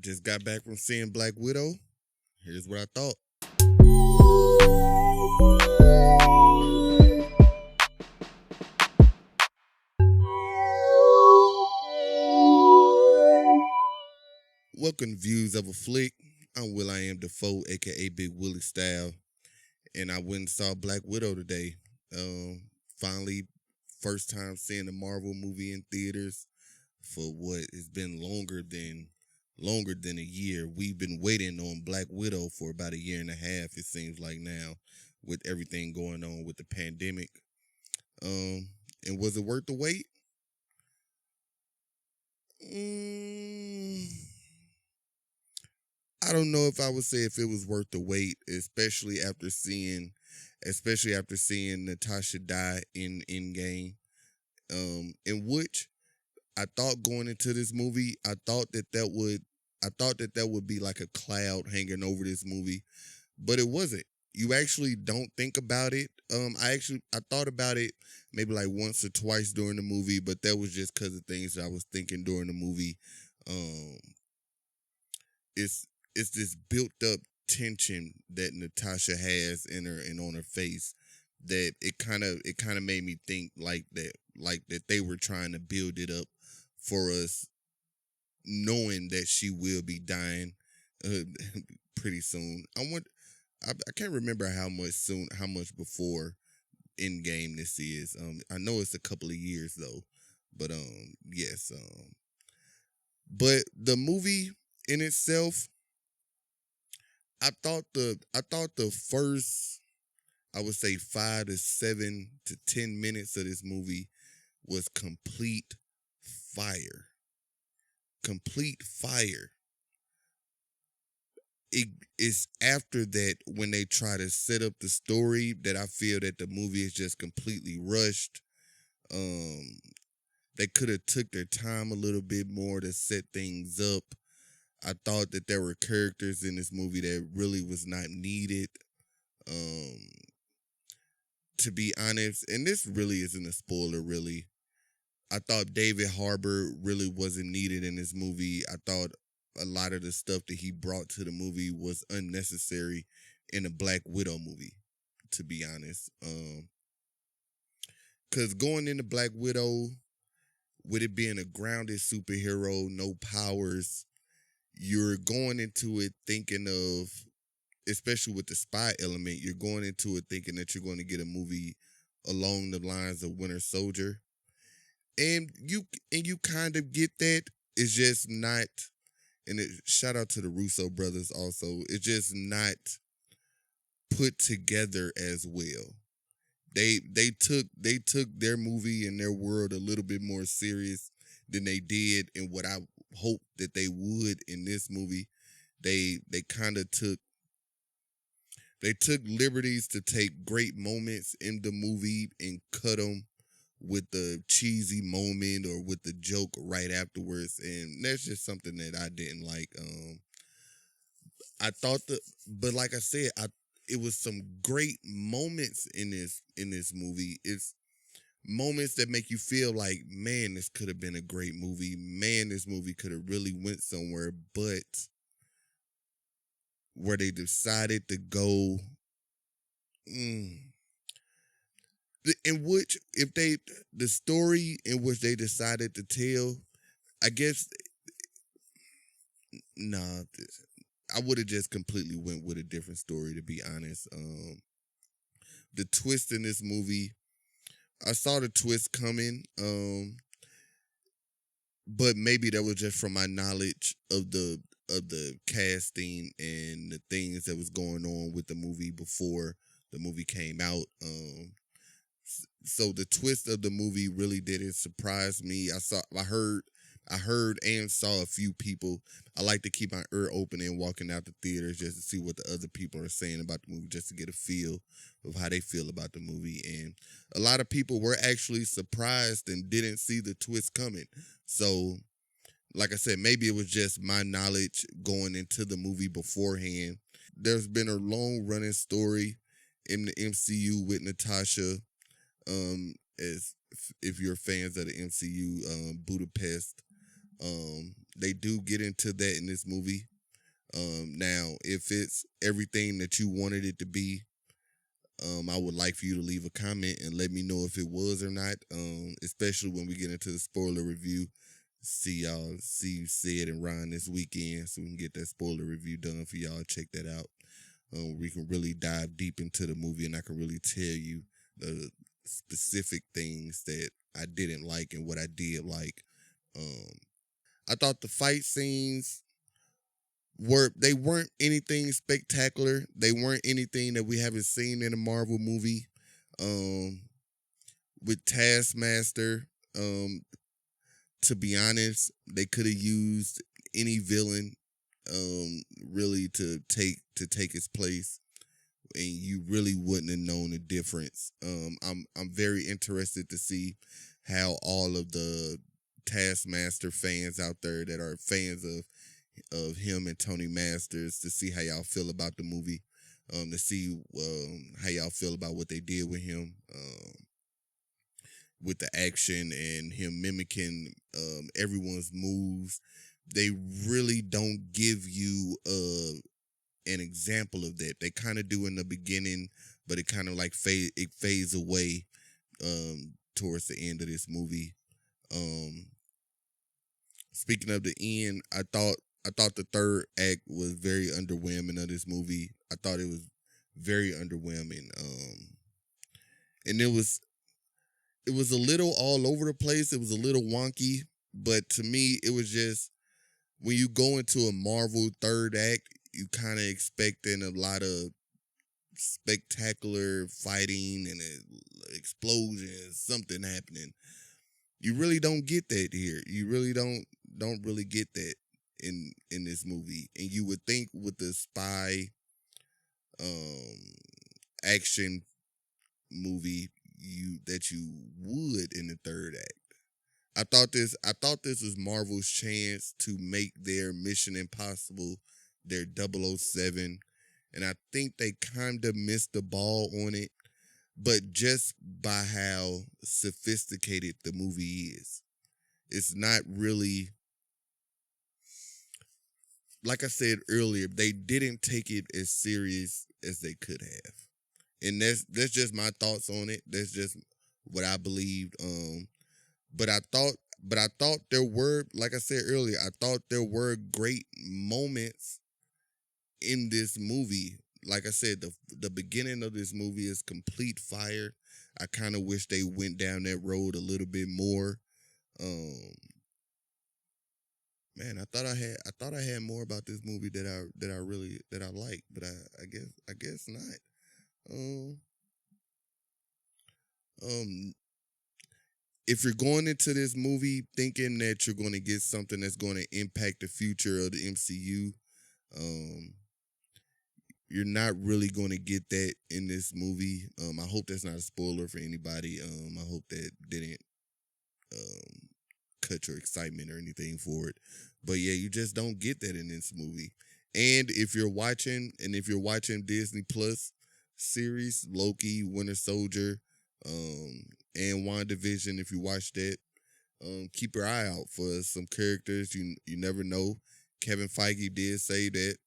Just got back from seeing Black Widow. Here's what I thought. Welcome to Views of a Flick. I'm Will I Am Defoe, aka Big Willie Style, and I went and saw Black Widow today. Finally, first time seeing a Marvel movie in theaters for what has been longer than a year. We've been waiting on Black Widow for about a year and a half, it seems like now, with everything going on with the pandemic. And was it worth the wait? I don't know if I would say if it was worth the wait, especially after seeing Natasha die in Endgame. In which I thought going into this movie, I thought that would be like a cloud hanging over this movie, but it wasn't. You actually don't think about it. I thought about it maybe like once or twice during the movie, but that was just because of things that I was thinking during the movie. It's this built up tension that Natasha has in her and on her face that it kind of made me think like that they were trying to build it up for us, knowing that she will be dying pretty soon. I can't remember how much before Endgame this is. I know it's a couple of years though, but yes. But the movie in itself, I thought the first, I would say 5 to 7 to 10 minutes of this movie was complete fire. Complete fire. It is after that when they try to set up the story that I feel that the movie is just completely rushed. They could have took their time a little bit more to set things up. I thought that there were characters in this movie that really was not needed. To be honest, and this really isn't a spoiler, really. I thought David Harbour really wasn't needed in this movie. I thought a lot of the stuff that he brought to the movie was unnecessary in a Black Widow movie, to be honest. Because going into Black Widow, with it being a grounded superhero, no powers, you're going into it thinking of, especially with the spy element, you're going into it thinking that you're going to get a movie along the lines of Winter Soldier. And you kind of get that. It's just not, and shout out to the Russo brothers also, it's just not put together as well. They took their movie and their world a little bit more serious than they did in what I hoped that they would in this movie. They kind of took liberties to take great moments in the movie and cut them with the cheesy moment or with the joke right afterwards, and that's just something that I didn't like. But like I said, it was some great moments in this movie. It's moments that make you feel like, man, this could have been a great movie. Man, this movie could have really went somewhere, but where they decided to go, the story in which they decided to tell, I guess, nah, I would have just completely went with a different story, to be honest. The twist in this movie, I saw the twist coming, but maybe that was just from my knowledge of the casting and the things that was going on with the movie before the movie came out. So the twist of the movie really didn't surprise me. I heard and saw a few people. I like to keep my ear open and walking out the theaters just to see what the other people are saying about the movie, just to get a feel of how they feel about the movie. And a lot of people were actually surprised and didn't see the twist coming. So, like I said, maybe it was just my knowledge going into the movie beforehand. There's been a long running story in the MCU with Natasha. As if you're fans of the MCU, Budapest, They do get into that in this movie. Now, if it's everything that you wanted it to be, I would like for you to leave a comment and let me know if it was or not. Especially when we get into the spoiler review. See Sid and Ryan this weekend, so we can get that spoiler review done for y'all. Check that out. We can really dive deep into the movie, and I can really tell you the specific things that I didn't like and what I did like. Um, I thought the fight scenes they weren't anything spectacular. They weren't anything that we haven't seen in a Marvel movie. Um, with Taskmaster, to be honest, they could have used any villain, really to take his place, and you really wouldn't have known the difference. I'm very interested to see how all of the Taskmaster fans out there that are fans of him and Tony Masters, to see how y'all feel about the movie, to see how y'all feel about what they did with him, with the action and him mimicking everyone's moves. They really don't give you an example of that. They kind of do in the beginning, but it kind of like fades away towards the end of this movie. Speaking of the end, I thought the third act was very underwhelming of this movie. I thought it was very underwhelming. And it was a little all over the place. It was a little wonky, but to me, it was just, when you go into a Marvel third act, you kind of expecting a lot of spectacular fighting and explosions, something happening. You really don't get that here. You really don't really get that in this movie. And you would think with the spy action movie that you would in the third act. I thought this was Marvel's chance to make their Mission Impossible their 007, and I think they kind of missed the ball on it, but just by how sophisticated the movie is. It's not really, like I said earlier, they didn't take it as serious as they could have. And that's just my thoughts on it. That's just what I believed. But I thought there were, like I said earlier, I thought there were great moments in this movie. Like I said, the beginning of this movie is complete fire. I kind of wish they went down that road a little bit more. Man, I thought I had more about this movie that I liked, but I guess not. Um, if you're going into this movie thinking that you're going to get something that's going to impact the future of the MCU, you're not really going to get that in this movie. I hope that's not a spoiler for anybody. I hope that didn't cut your excitement or anything for it. But yeah, you just don't get that in this movie. And if you're watching Disney Plus series, Loki, Winter Soldier, and WandaVision, if you watch that, keep your eye out for some characters. You never know. Kevin Feige did say that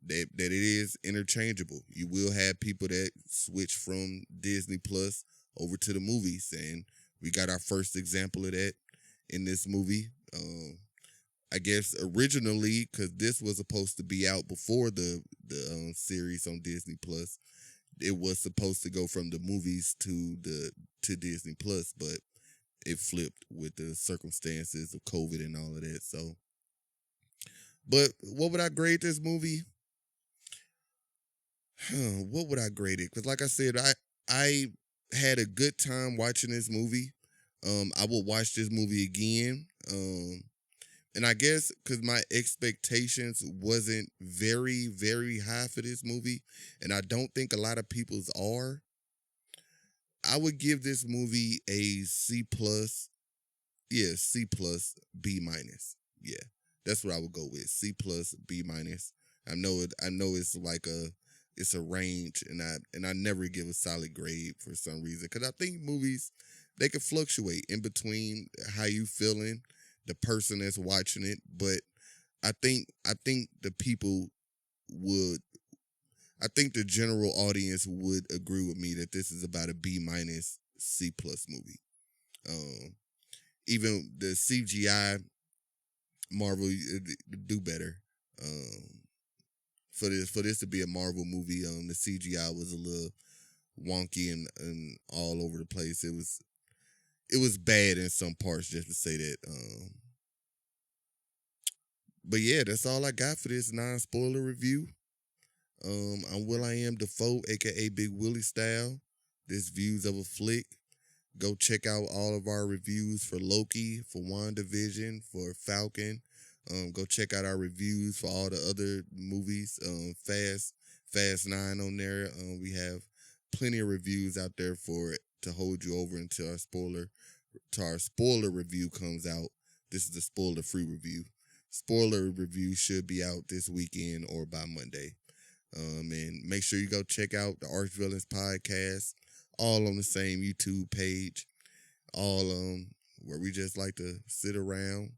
it is interchangeable. You will have people that switch from Disney Plus over to the movies, and we got our first example of that in this movie. I guess originally, because this was supposed to be out before the series on Disney Plus, it was supposed to go from the movies to Disney Plus, but it flipped with the circumstances of COVID and all of that. So, but what would I grade this movie? What would I grade it? Because like I said, I had a good time watching this movie. I will watch this movie again. And I guess because my expectations wasn't very, very high for this movie, and I don't think a lot of people's are, I would give this movie a C plus. Yeah, C plus, B minus. Yeah, that's what I would go with. C plus, B minus. I know it's like it's a range, and I never give a solid grade for some reason, because I think movies, they can fluctuate in between how you feeling, the person that's watching it. But I think the people would I think the general audience would agree with me that this is about a B minus C plus movie. Um, Even the CGI Marvel do better. Um, for this to be a Marvel movie, the CGI was a little wonky and all over the place. It was bad in some parts, just to say that. But yeah, that's all I got for this non-spoiler review. I'm Will I Am Defoe, aka Big Willie Style. This Views of a Flick. Go check out all of our reviews for Loki, for WandaVision, for Falcon. Go check out our reviews for all the other movies. Fast 9 on there. We have plenty of reviews out there for it to hold you over until our spoiler review comes out. This is the spoiler free review. Spoiler review should be out this weekend or by Monday. And make sure you go check out the Arch Villains podcast, all on the same YouTube page, all where we just like to sit around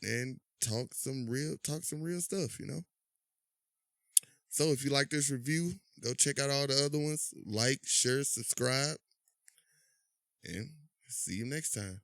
and talk some real stuff. So if you like this review, go check out all the other ones. Like, share, subscribe, and see you next time.